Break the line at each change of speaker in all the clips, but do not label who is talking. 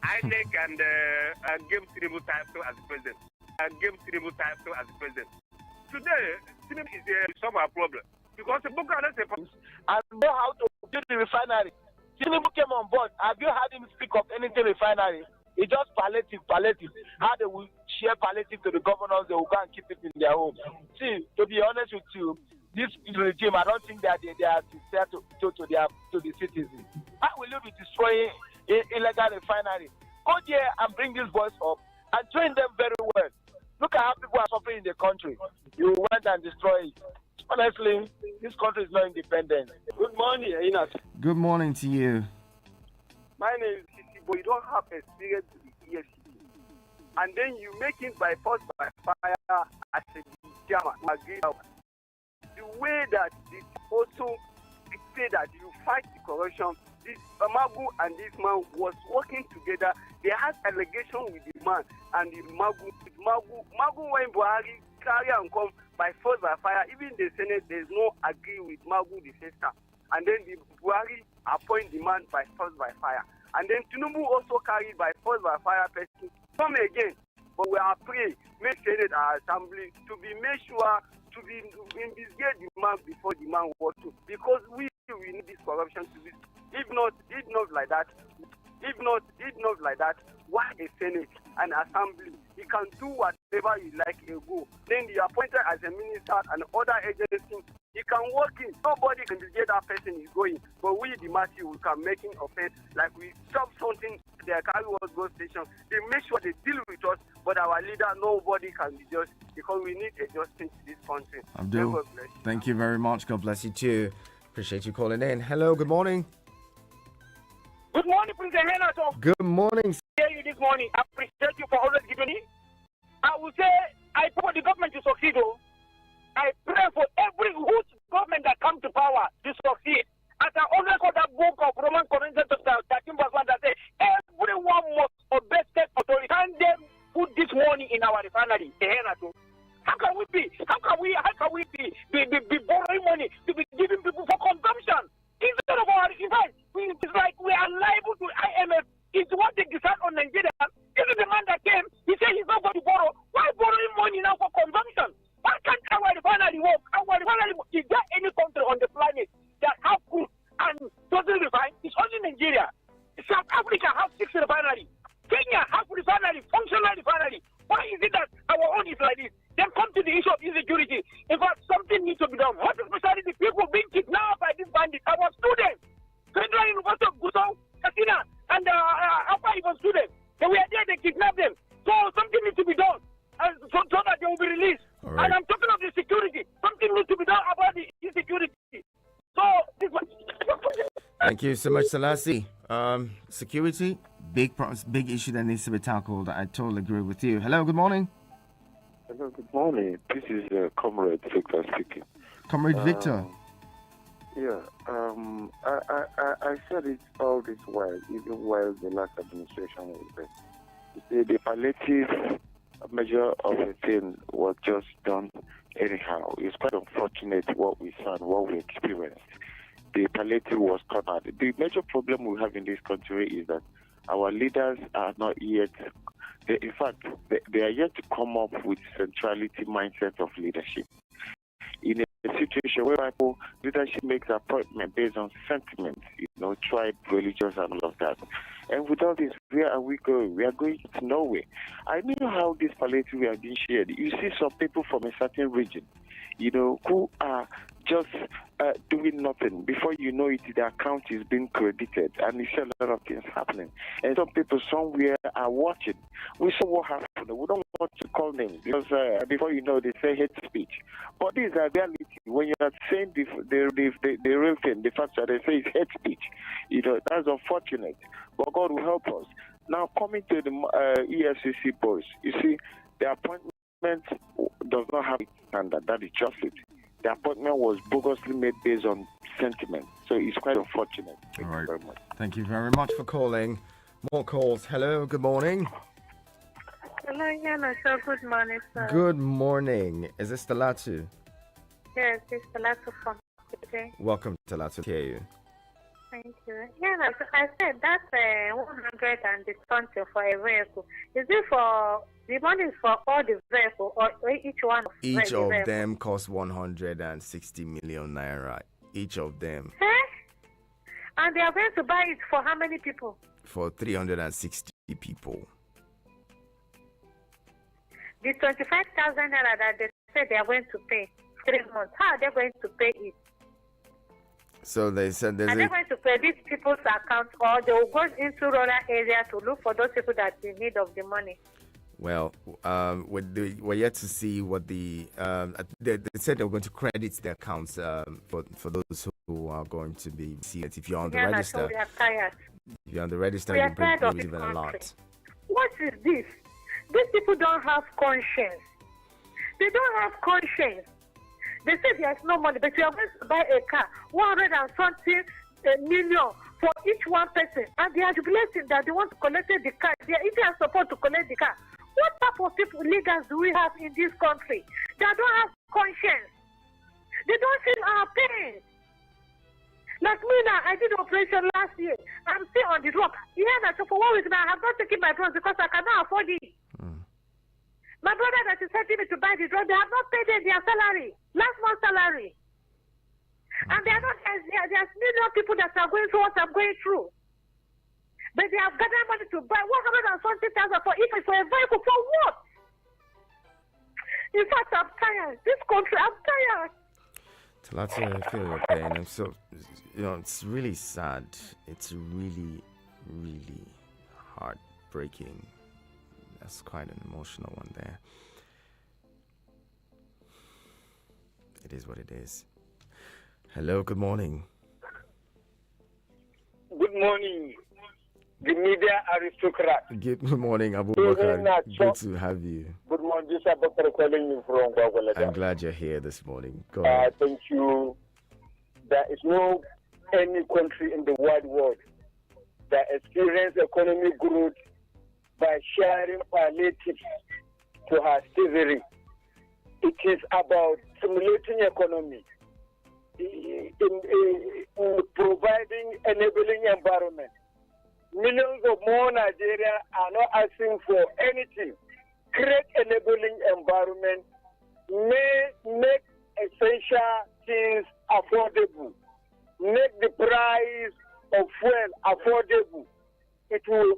INEC and gave Tinubu title as president. Today, Tinubu is solve our problem because the book and
know how to build the refinery. Tinubu came on board. Have you heard him speak of anything refinery? It's just palliative. How they will share palliative to the governors, they will go and keep it in their home. See, to be honest with you, this regime, I don't think that they are sincere to the citizens. How will you be destroying illegal refinery? Go there and bring these boys up and train them very well. Look at how people are suffering in the country. You went and destroy it. Honestly, this country is not independent. Good morning, Inas.
Good morning to you.
My name is Sisi, but you don't have experience with the EX-SGF. And then you make it by force by fire as a German. The way that it also say that you fight the corruption, this Magu and this man was working together. They had allegation with the man and the Magu. When Buhari carry and come by force by fire, even the Senate, there's no agree with Magu the sister. And then the Buhari appoint the man by force by fire. And then Tinubu also carried by force by fire person. Come again. But we are praying, make Senate our assembly to be made sure to be investigate the man before the man was to. Because we need this corruption to be. If not like that, why a Senate and assembly? You can do whatever you like and go. Then you appointed as a minister and other agencies. You can work in. Nobody can get that person is going. But we, the masses, we can make him offense. Like we stop something, they carry us go station. They make sure they deal with us. But our leader, nobody can be just because we need a justice to this country.
Abdul, thank you very much. God bless you too. Appreciate you calling in. Hello, good morning.
Good morning, Prince Renato.
Good morning.
Hear you this morning. I appreciate you for always giving me. I will say I pray for the government to succeed. I pray for every good government that comes to power to succeed. As I always got that book of Roman Corinthians chapter 13 verse 1 that says everyone must obey state authority. Can they put this money in our refinery? How can we be borrowing money to be giving people for consumption? Instead of our defense, it's like we are liable to IMF. It's what they decide on Nigeria. Even the man that came, he said he's not going to borrow. Why borrowing money now for consumption? Why can't our refinery work? Is there any country on the planet that have crude and doesn't refine? It's only Nigeria. South Africa has 6 refineries. Kenya has refinery, functional refinery. Why is it that our own is like this? Then come to the issue of insecurity. In fact, something needs to be done. What especially the people being kidnapped by these bandits? Our students, Federal University of Gusau, Katina, and Upper even students. They were there, they kidnapped them. So something needs to be done, so that they will be released. Right. And I'm talking of the security. Something needs to be done about the insecurity. So this one.
Thank you so much, Selassie. Security, big issue that needs to be tackled. I totally agree with you. Hello, good morning.
Hello, good morning. This is Comrade Victor speaking.
Comrade Victor.
Yeah, I said it all this while, even while the last administration was there. You see, the palliative measure of the thing was just done anyhow. It's quite unfortunate what we saw and what we experienced. The palliative was cornered. The major problem we have in this country is that our leaders are not yet, in fact, they are yet to come up with centrality mindset of leadership. In a situation where leadership makes appointment based on sentiment, tribe, religious, and all of that. And with all this, where are we going? We are going to nowhere. I know how this palliative are being shared. You see some people from a certain region, who are just doing nothing. Before you know it, the account is being credited, and you see a lot of things happening. And some people somewhere are watching. We saw what happened. We don't want to call names because before you know, they say hate speech. But these are reality. When you are saying the real thing, the fact that they say it's hate speech, that's unfortunate. But God will help us. Now, coming to the EFCC boys, you see, the appointment does not have a standard. That is just it. The appointment was bogusly made based on sentiment. So it's quite unfortunate. Thank you very much.
Thank you very much for calling. More calls. Hello, good morning.
Hello, Yana, sir. Good morning, sir.
Good morning. Is this Talatu?
Yes, it's Talatu from today.
Welcome, Talatu. Hear you.
Thank you. Yeah, I said that's 120 for a vehicle. Is it for the money is for all the vehicle or each one of
Each
the
of
vehicle?
them costs 160 million naira. Each of them.
And they are going to buy it for how many people?
For 360 people.
The 25,000 naira that they said they are going to pay 3 months. How are they going to pay it?
So they said there's
Are they going to pay these people's accounts, or they will go into rural area to look for those people that in need of the money?
Well, we're yet to see what they said they were going to credit their accounts for those who are going to be seeing it. If you're on the register,
we are tired.
if you're on the register,
We are
you
tired of
believe
this
in a
country.
lot.
What is this? These people don't have conscience. They don't have conscience. They say there's no money, but you are going to buy a car, 100 and something million for each one person, and they are jubilating that they want to collect the car. They are even supposed to collect the car. What type of people, leaders, do we have in this country that don't have conscience? They don't feel our pain. Like me now, I did operation last year. I'm still on the drop. Yeah, so for 1 week now, I have not taken my drugs because I cannot afford it. My brother that is helping me to buy the drug, they have not paid them their salary, last month's salary. And they are not, there's million people that are going through what I'm going through. But they have gathered money to buy 140,000 for if it's for a vehicle, for what? In fact, I'm tired. This country, I'm tired.
Talati, I feel your pain. I'm so, it's really sad. It's really, really heartbreaking. That's quite an emotional one there. It is what it is. Hello, good morning.
Good morning, the media aristocrat.
Good morning, Abu Bakar. Good to have you.
Good morning, this is Abubakar calling you from Gwagwalada.
I'm glad you're here this morning. Go ahead.
Thank you. There is no any country in the world that experience economic growth by sharing palliatives to her citizenry. It is about stimulating economy, in providing enabling environment. Millions of more Nigeria are not asking for anything. Create enabling environment, make essential things affordable, make the price of fuel affordable. It will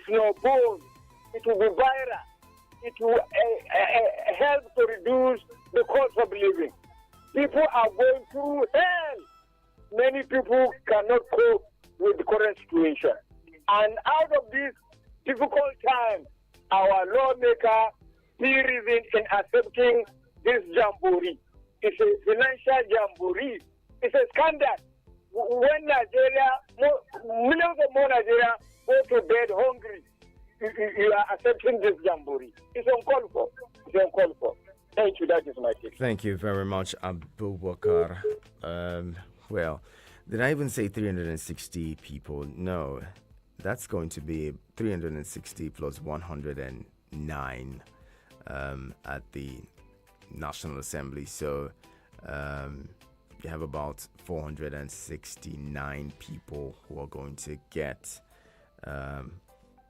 snowball, it will be viral, it will help to reduce the cost of living. People are going through hell. Many people cannot cope with the current situation. And out of this difficult time, our lawmaker see reason in accepting this jamboree. It's a financial jamboree. It's a scandal. When Nigeria, millions of more Nigeria go to bed hungry, you are accepting this jamboree. It's uncalled for. It's uncalled for. Thank you. That is my take.
Thank you very much, Abu Bakar. Well, did I even say 360 people? No. That's going to be 360 plus 109 at the National Assembly. So you have about 469 people who are going to get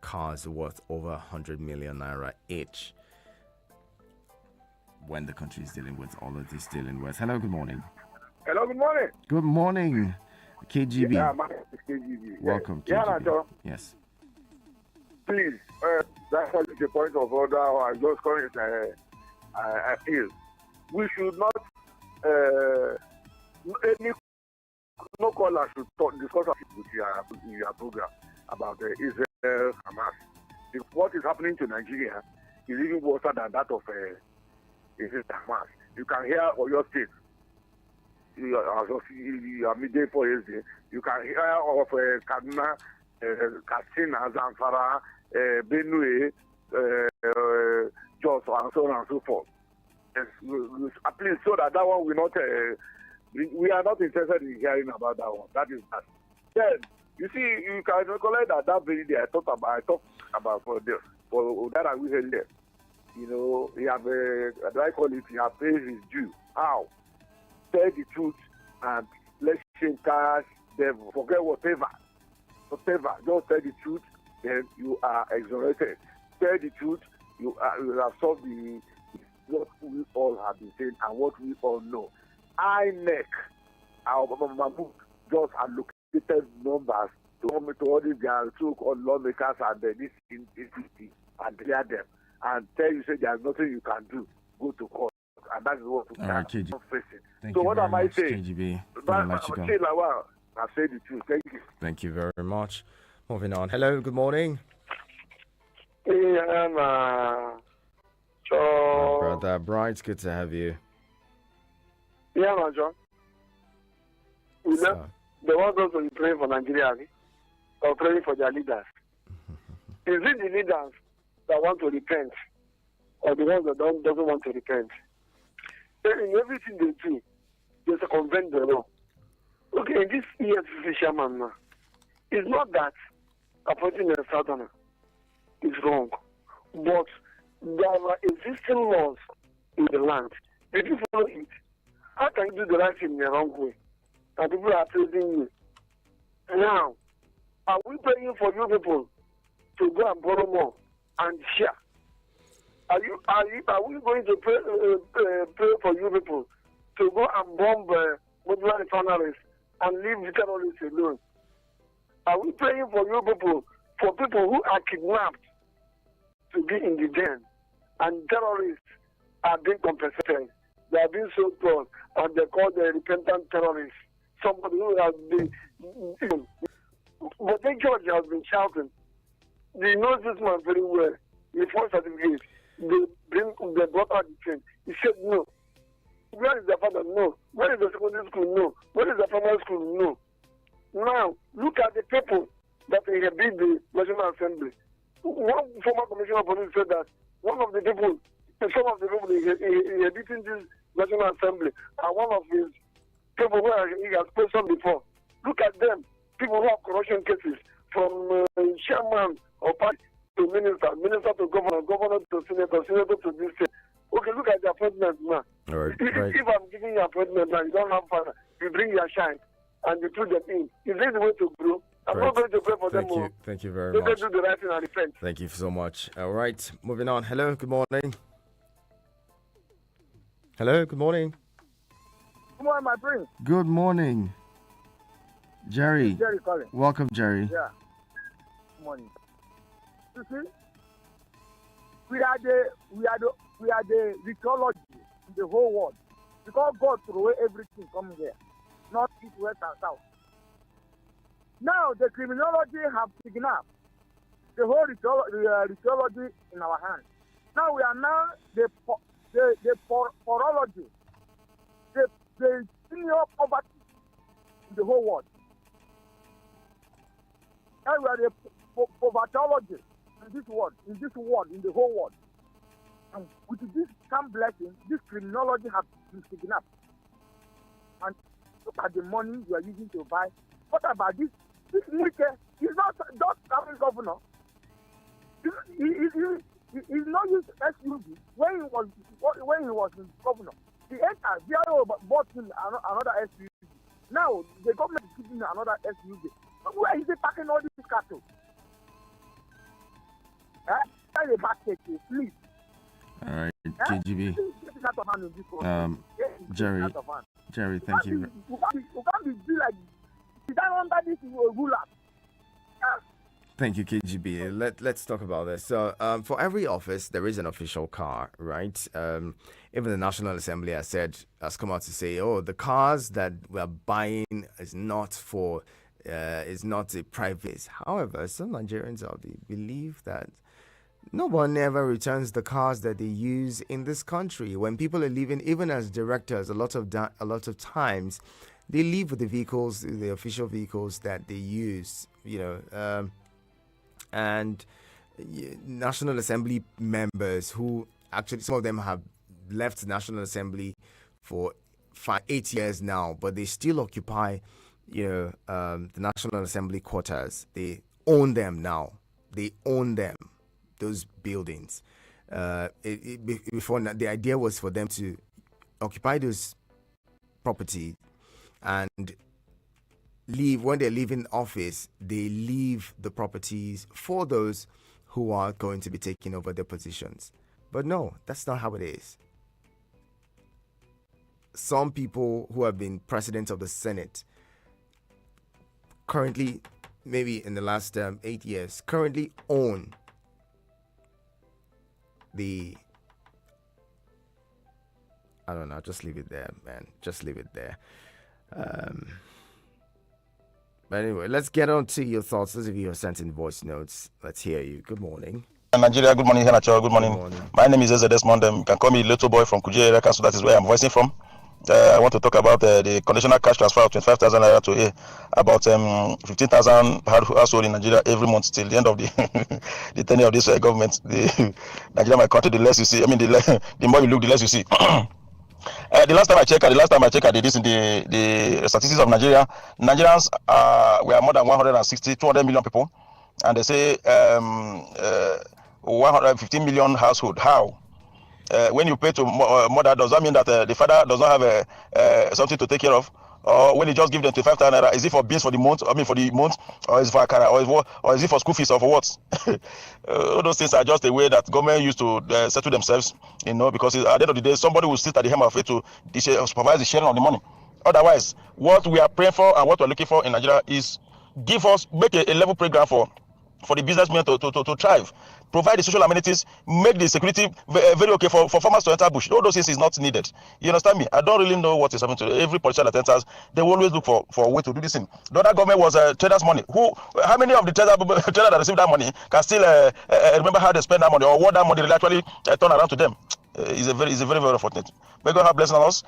cars worth over 100 million naira each when the country is dealing with all of this dealing with. Hello, good morning.
Hello, good morning.
Good morning, KGB.
Yeah, my name is KGB.
Welcome,
Yeah,
KGB. Yes.
please, that's the point of order. I just call it appeal. We should not, no caller should discuss with your program about Israel Hamas. What is happening to Nigeria is even worse than that of Israel Hamas. You can hear your state. You are midday for yesterday. You can hear of Kaduna, Katsina, Zamfara, Benue, Jos, and so on and so forth. Please, so that one will not. We are not interested in hearing about that one. That is that. Then you see, you can recollect that very day I talked about for that we heard there. You know, he have I call it, he have paid his due. How? Tell the truth and let's shave cash
devil. Forget whatever. Just tell the truth, then you are exonerated. Tell the truth, you have solved what we all have been saying and what we all know. INEC, our Mahmoud, just allocated numbers to all these their so-called lawmakers and this institute and clear them and tell you say there's nothing you can do. Go to court, and that is what we are facing.
Thank
so
you
what
very
am I
much,
saying?
KGB.
I've said the truth. Thank you.
Thank you very much. Moving on. Hello, good morning.
Yeah,
My brother Bright, good to have you.
Yeah, John. They want us to be praying for Nigeria or praying for their leaders. Is it the leaders that want to repent or the ones that doesn't want to repent? In everything they do, they circumvent the law. Okay, in this EX-SGF chairman now, it's not that appointing a southerner is wrong, but there are existing laws in the land. If you follow it, how can you do the right thing in the wrong way? And people are praising you. Now, are we praying for you people to go and borrow more and share? Are we going to pray for you people to go and bomb modular refineries and leave the terrorists alone? Are we praying for you people, for people who are kidnapped to be in the den and terrorists are being compensated? They are being so called and they call the repentant terrorists. Somebody who has been, but the judge has been shouting. They know this man very well. The first certificate, they brought out the train. He said no. Where is the father? No. Where is the secondary school? No. Where is the primary school? No. Now, look at the people that inhabit the National Assembly. One former commissioner of police said that some of the people inhabiting this National Assembly are one of his people who he has questioned before. Look at them. People who have corruption cases from chairman or party to minister, minister to governor, governor to senator, senator to this state. Okay, look at the appointment now.
All right,
if I'm giving you appointment now, you don't have fun. You bring your shine and you put them in. Is this the way to grow? I'm not going to pray for them.
Thank you very much.
Do the right thing and repent.
Thank you so much. All right, moving on. Hello, good morning. Hello, good morning.
Good morning, my prince.
Good morning. Jerry.
Jerry calling.
Welcome, Jerry.
Yeah. Good morning. You see, we are the mythology in the whole world. Because God threw away everything coming here. North, east, west, and south. Now the criminology have kidnapped the whole rituology in our hands. Now we are the porology, the senior poverty in the whole world. Now we are the povertology in this world, in the whole world. And with this come blessing, this criminology have been kidnapped. And look at the money you are using to buy. What about this? This Nike is not just coming governor. He's not used SUV when he was in governor. The entire VIO bought him another SUV. Now the government is giving him another SUV. But where is he packing all these cattle? Tell the basket, please.
All right, KGB. Jerry, thank you.
You can't be like under this ruler.
Thank you, KGB. Let's talk about this. So, for every office, there is an official car, right? Even the National Assembly has come out to say, oh, the cars that we're buying is not a private. However, some Nigerians believe that no one ever returns the cars that they use in this country. When people are leaving, even as directors, a lot of times they leave with the official vehicles that they use, and National Assembly members who actually, some of them have left the National Assembly for 8 years now, but they still occupy, the National Assembly quarters. They own them now. They own them, those buildings. Before, the idea was for them to occupy those property and when they're leaving office, they leave the properties for those who are going to be taking over their positions. But no, that's not how it is. Some people who have been president of the Senate currently, maybe in the last 8 years, currently own the, I don't know, just leave it there, man. Just leave it there. But anyway, let's get on to your thoughts. Those of you who have sent in voice notes, let's hear you. Good morning.
Nigeria, good morning, Henacho. Good morning.
Good morning.
My name is Eze Desmond. You can call me Little Boy from Kuje area, so that is where I'm voicing from. I want to talk about the conditional cash transfer of 25,000 naira to about 15,000 household in Nigeria every month till the end of the the tenure of this government. The Nigeria, my country, the less you see. I mean, the more you look, the less you see. The last time I checked, I did this in the statistics of Nigeria. Nigerians we are more than 200 million people, and they say 115 million household. How? When you pay to mother, does that mean that the father does not have something to take care of? Or when you just give them 25,000 naira, is it for beans for the month? I mean, for the month, or is it for akara, or is it for school fees, or for what? All those things are just a way that government used to settle themselves, because at the end of the day, somebody will sit at the helm of it to supervise the sharing of the money. Otherwise, what we are praying for and what we're looking for in Nigeria is make a level playground for the businessmen to thrive, provide the social amenities, make the security very okay for farmers to enter bush. All those things is not needed. You understand me? I don't really know what is happening to every politician that enters. They will always look for a way to do this thing. The other government was traders' money. How many of the traders that received that money can still remember how they spend that money, or what that money really actually turn around to them? Is a very, very unfortunate. May God have blessing on us.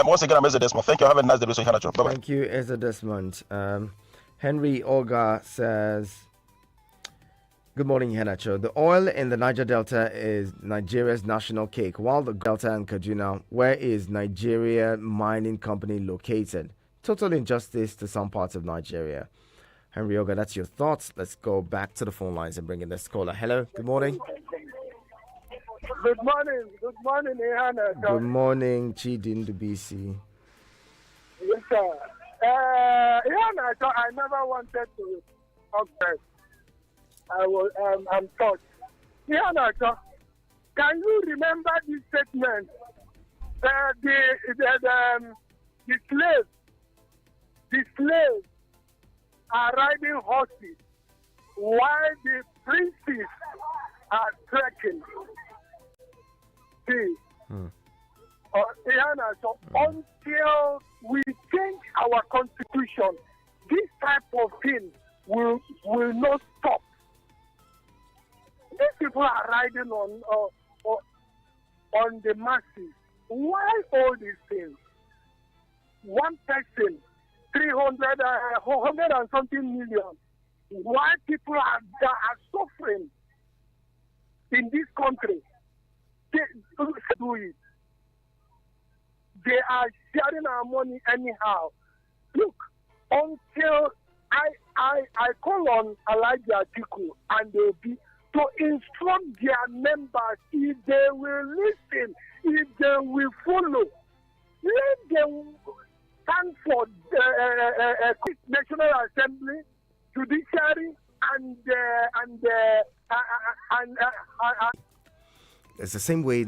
Once again, I'm Ezra Desmond. Thank you. Have a nice day. Bye-bye.
Thank you, Ezra Desmond. Henry Olga says, good morning, Henacho. The oil in the Niger Delta is Nigeria's national cake, while the Delta and Kaduna, where is Nigeria Mining Company located? Total injustice to some parts of Nigeria. Henry Olga, that's your thoughts. Let's go back to the phone lines and bring in this caller. Hello, good morning.
Good morning, Ehana.
Good morning, Chidin BC.
Yes, sir. Ehana, I never wanted to upgrade. I'm touched. Ehana, can you remember this statement? The slaves are riding horses while the princes are trekking. See, until we change our constitution, this type of thing will not stop. These people are riding on the masses. Why all these things? One person, 100 and something million. Why people are suffering in this country? They do it. They are sharing our money anyhow. Look, until I call on Elijah Atiku and Obi to instruct their members, if they will listen, if they will follow, let them stand for the National Assembly, Judiciary, and
it's the same way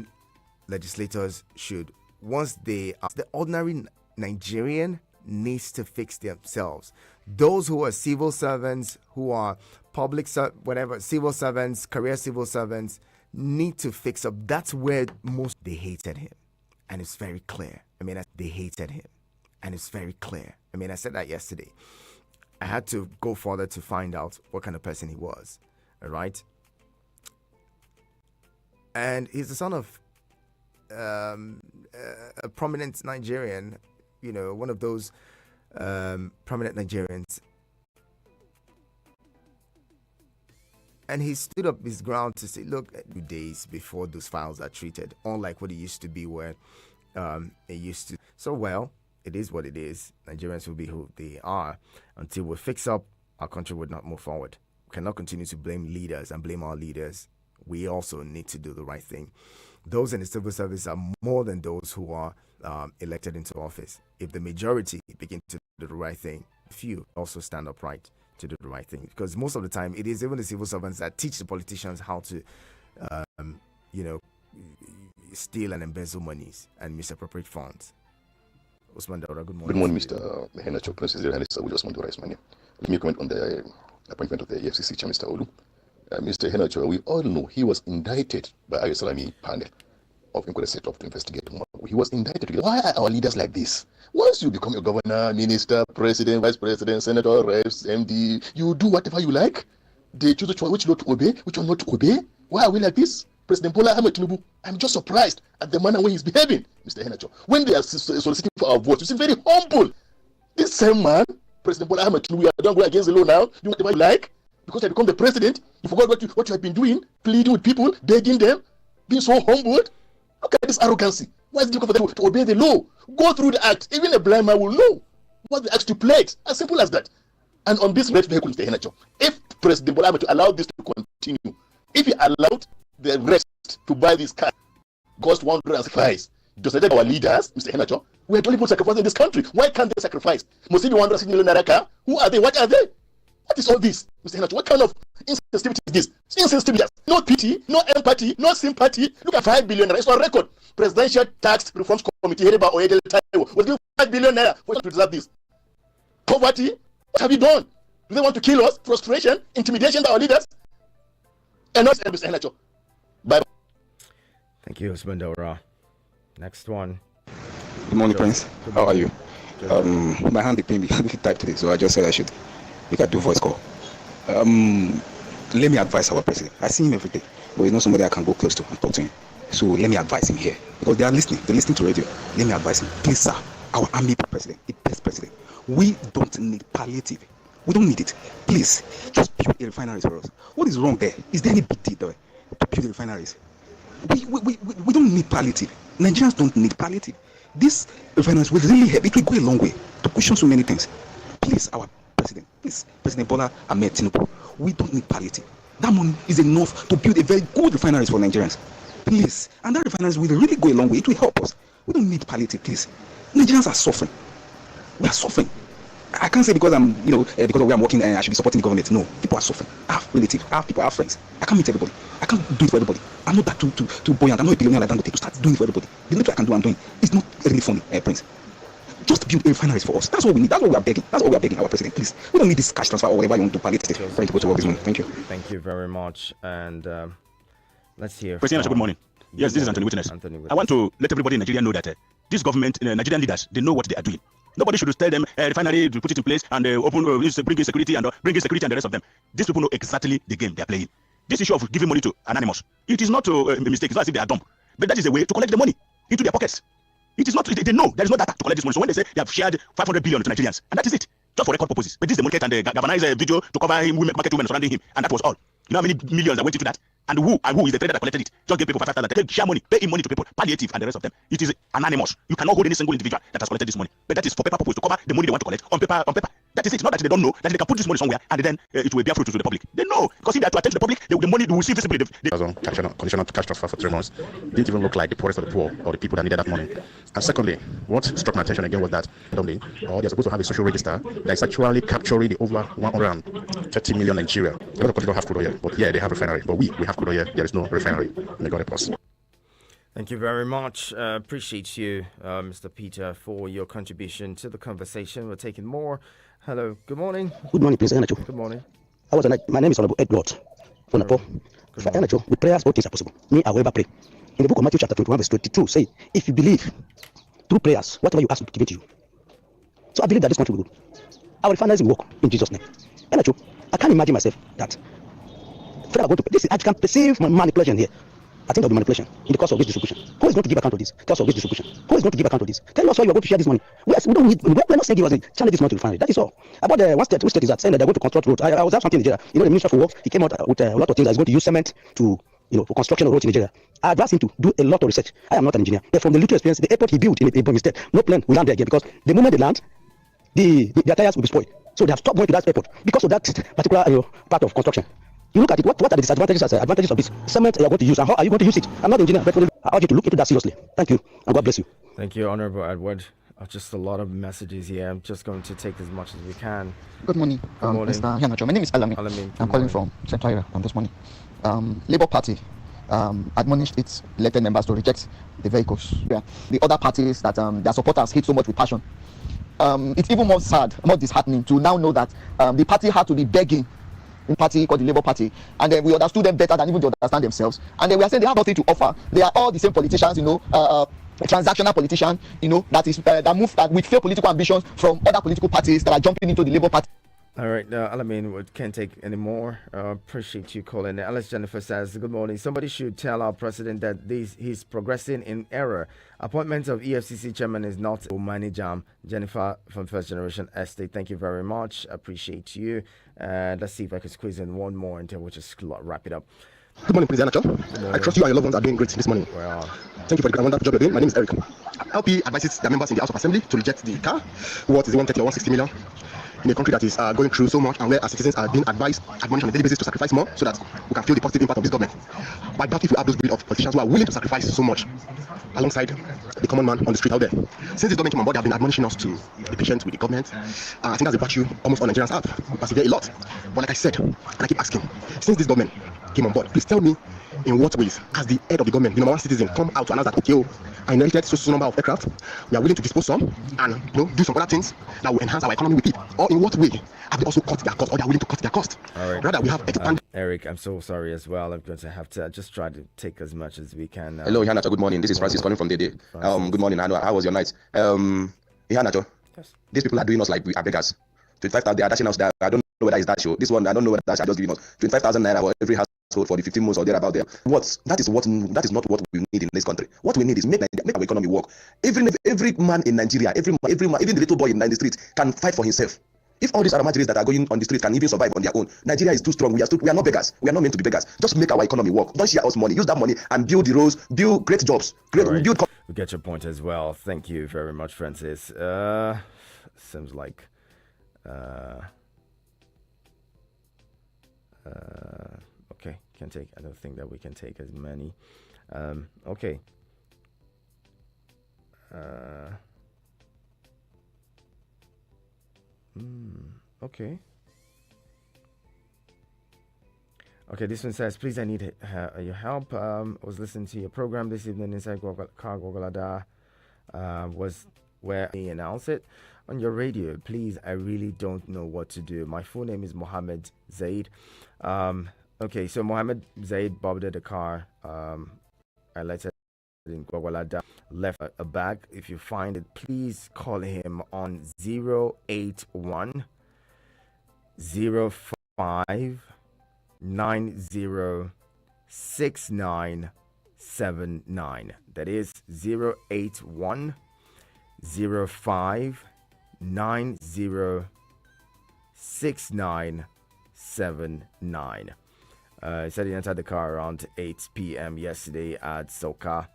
legislators should. Once the ordinary Nigerian needs to fix themselves. Those who are civil servants, who are civil servants, career civil servants, need to fix up. That's where most they hated him, and it's very clear. They hated him, and it's very clear. I said that yesterday. I had to go further to find out what kind of person he was. All right. And he's the son of a prominent Nigerian, one of those prominent Nigerians. And he stood up his ground to say, look, 2 days before those files are treated, unlike what it used to be, where it used to. So, well, it is what it is. Nigerians will be who they are. Until we fix up, our country would not move forward. We cannot continue to blame leaders and blame our leaders. We also need to do the right thing. Those in the civil service are more than those who are elected into office. If the majority begin to do the right thing, few also stand upright to do the right thing. Because most of the time, it is even the civil servants that teach the politicians how to, you know, steal and embezzle monies and misappropriate funds. Usman Daura, good morning.
Good morning, Mr. Henacho, President. We just want to raise my name. Let me comment on the appointment of the EFCC chair, Mr. Olu. Mr. Henacho, we all know he was indicted by our Salami panel of inquiry set up to investigate. He was indicted. Why are our leaders like this? Once you become a governor, minister, president, vice president, senator, reps, MD, you do whatever you like. They choose which law to obey, which one not to obey. Why are we like this? President Bola Ahmed Tinubu, I'm just surprised at the manner when he's behaving, Mr. Henacho. When they are soliciting for our votes, you seem very humble. This same man, President Bola Ahmed Tinubu, you don't go against the law now. Do whatever you like. Because you become the president, you forgot what you have been doing, pleading with people, begging them, being so humbled. Look at this arrogancy. Why is it difficult for them to obey the law? Go through the act. Even a blind man will know what the act stipulates. As simple as that. And on this red vehicle, Mr. Henacho, if President Bola Ahmed to allow this to continue, if he allowed the rest to buy this car, cost 100 sacrifice, just like our leaders, Mr. Henacho, we are the only people sacrificing in this country. Why can't they sacrifice? Must it be 160 million naira car? Who are they? What are they? What is all this, Mr. Henacho? What kind of insensitivity is this? Insensitivity, no pity, no empathy, no sympathy. Look at 5 billion naira. It's on record. Presidential Tax Reforms Committee headed by Oyedele Taiwo was given 5 billion naira. What to deserve this? Poverty? What have you done? Do they want to kill us? Frustration? Intimidation by our leaders? And not Mr. Henacho. Bye.
Thank you, Usman Daura. Next one.
Good morning, Prince. How are you? My hand is paying me. I didn't type today, so I just said I should. We can do voice call. Let me advise our president. I see him every day, but he's not somebody I can go close to and talk to him. So let me advise him here because they are listening. They're listening to radio. Let me advise him, please, sir. Our army president, the best president. We don't need palliative. We don't need it. Please, just build a refineries for us. What is wrong there? Is there any big deal there to build the refineries? We don't need palliative. Nigerians don't need palliative. This refineries will really help. It will go a long way to cushion so many things. Please, our president, please, President Bola Ahmed Tinubu, we don't need palliative. That money is enough to build a very good refineries for Nigerians. Please, and that refineries will really go a long way. It will help us. We don't need palliative, please. Nigerians are suffering. We are suffering. I can't say because because of where I'm working, I should be supporting the government. No, people are suffering. I have relatives, I have people, I have friends. I can't meet everybody. I can't do it for everybody. I'm not that too buoyant. I'm not a billionaire like Dangote to start doing it for everybody. The little I can do, I'm doing. It's not really funny, Prince. Just build a refineries for us. That's what we need. That's what we are begging. That's what we are begging our president. Please, we don't need this cash transfer or whatever you want to palliative. Trying to go to work this morning. Thank you.
Thank you very much. And let's hear.
President, good morning. Yes, this is Anthony Witness. I want to let everybody in Nigeria know that this government, Nigerian leaders, they know what they are doing. Nobody should tell them refinery to put it in place and bring in security and the rest of them. These people know exactly the game they are playing. This issue of giving money to anonymous, it is not a mistake. It's not as if they are dumb, but that is a way to collect the money into their pockets. It is not. They know there is no data to collect this money. So when they say they have shared 500 billion to Nigerians, and that is it, just for record purposes. But this is the market and the galvanized video to cover him, market women surrounding him, and that was all. You know how many millions that went into that? And who is the trader that collected it? Just give people 5,000. They share money, pay him money to people, palliative, and the rest of them. It is anonymous. You cannot hold any single individual that has collected this money. But that is for paper purpose to cover the money they want to collect on paper. That is it. Not that they don't know that they can put this money somewhere and then it will bear fruit to the public. They know because if they are to attend to the public, the money they will see visibly.
Conditional cash transfer for 3 months didn't even look like the poorest of the poor or the people that needed that money. And secondly, what struck my attention again was that they're supposed to have a social register that is actually capturing the over 130 million Nigeria. A lot of countries don't have crude oil, but yeah, they have refinery. But we have crude oil. There is no refinery. May God help us.
Thank you very much. Appreciate you, Mr. Peter, for your contribution to the conversation. We're taking more. Hello. Good morning.
Good morning, Prince Enacho.
Good morning.
My name is Honorable Edward Funapo. For Enacho, with prayers, all things are possible. Me, I will ever pray. In the book of Matthew, chapter 21, verse 22, say, if you believe through prayers, whatever you ask will be given to you. So I believe that this country will go. Our refineries will work in Jesus' name. Enacho, I can't imagine myself that federal going to this. I can perceive manipulation here. I think there'll be manipulation in the course of this distribution. Who is going to give account of this? Course of this distribution. Who is going to give account of this? Tell us why you are going to share this money. We don't need. We're not saying give us channel this money to refinery. That is all. About the which state is that saying that they're going to construct roads. I was at something in Nigeria. The Minister for Works, he came out with a lot of things. That's going to use cement to for construction of roads in Nigeria. I advised him to do a lot of research. I am not an engineer, but from the little experience, the airport he built in Ebonyi State, no plane will land there again because the moment they land, their tires will be spoiled. So they have stopped going to that airport because of that particular part of construction. You look at it, what are the disadvantages and advantages of this cement you are going to use, and how are you going to use it? I'm not an engineer, but I urge you to look into that seriously. Thank you, and God bless you.
Thank you, Honorable Edward. Just a lot of messages here. I'm just going to take as much as we can.
Good morning,
Good morning.
Mr. Yanacho. My name is Alamin. I'm calling from Central Area this morning. Labour Party admonished its elected members to reject the vehicles. Yeah. The other parties that their supporters hate so much with passion. It's even more sad, more disheartening to now know that the party had to be begging in party called the Labour Party, and then we understood them better than even they understand themselves. And then we are saying they have nothing to offer. They are all the same politicians, transactional politician, that move with failed political ambitions from other political parties that are jumping into the Labour Party.
All right, Alamin, we can't take any more. Appreciate you calling. Alice Jennifer says, good morning. Somebody should tell our president that he's progressing in error. Appointment of EFCC chairman is not Omani Jam. Jennifer from First Generation Estate, thank you very much. Appreciate you. Let's see if I can squeeze in one more until we'll just wrap it up.
Good morning, President Anacho. I trust you and your loved ones are doing great this morning.
Well,
thank you for the wonderful job you're doing. My name is Eric. LP advises the members in the House of Assembly to reject the car worth 130 or 160 million in a country that is going through so much, and where our citizens are being admonished on a daily basis to sacrifice more so that we can feel the positive impact of this government. But I doubt if we have those breed of politicians who are willing to sacrifice so much alongside the common man on the street out there. Since this government came on board, they have been admonishing us to be patient with the government. I think that's a virtue almost all Nigerians have. We persevere a lot. But like I said, and I keep asking, since this government came on board, please tell me in what ways, as the head of the government, the number one citizen, come out to announce that, okay, I inherited so number of aircraft, we are willing to dispose some and do some other things that will enhance our economy with it. Or in what way have they also cut their cost, or they are willing to cut their cost?
All right.
Rather, we have expanded.
Eric, I'm so sorry as well. I'm going to have to just try to take as much as we can.
Hello, Ihanacho. Good morning. This is Francis calling from the day. Good morning. How was your night? Ihanacho, yes. These people are doing us like we are beggars. 25,000, they are dashing us that. I don't know whether it's that show. This one, I don't know whether that's just giving us 25,000 naira for every household for the 15 months or there about there. That is not what we need in this country. What we need is make our economy work. Every man in Nigeria, every man, even the little boy in the street can fight for himself. If all these Aramajiris that are going on the street can even survive on their own, Nigeria is too strong. We are not beggars. We are not meant to be beggars. Just make our economy work. Don't share us money. Use that money and build the roads, build great jobs.
Build. We get your point as well. Thank you very much, Francis. Seems like okay, I don't think that we can take as many. Okay. Okay. Okay, this one says, please, I need your help. I was listening to your program this evening inside Gwagwalada, was where they announced it on your radio. Please, I really don't know what to do. My full name is Mohammed Zaid. Okay, so Mohammed Zaid boarded the car. I let it in Gwagwalada, left a bag. If you find it, please call him on 081 05 906979. That is 081 05 906979. Said he entered the car around 8 p.m. yesterday at Soka,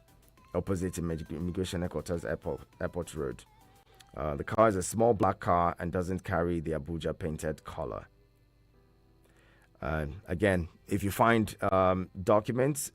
opposite Immigration Headquarters Airport Road. The car is a small black car and doesn't carry the Abuja painted color. Again, if you find documents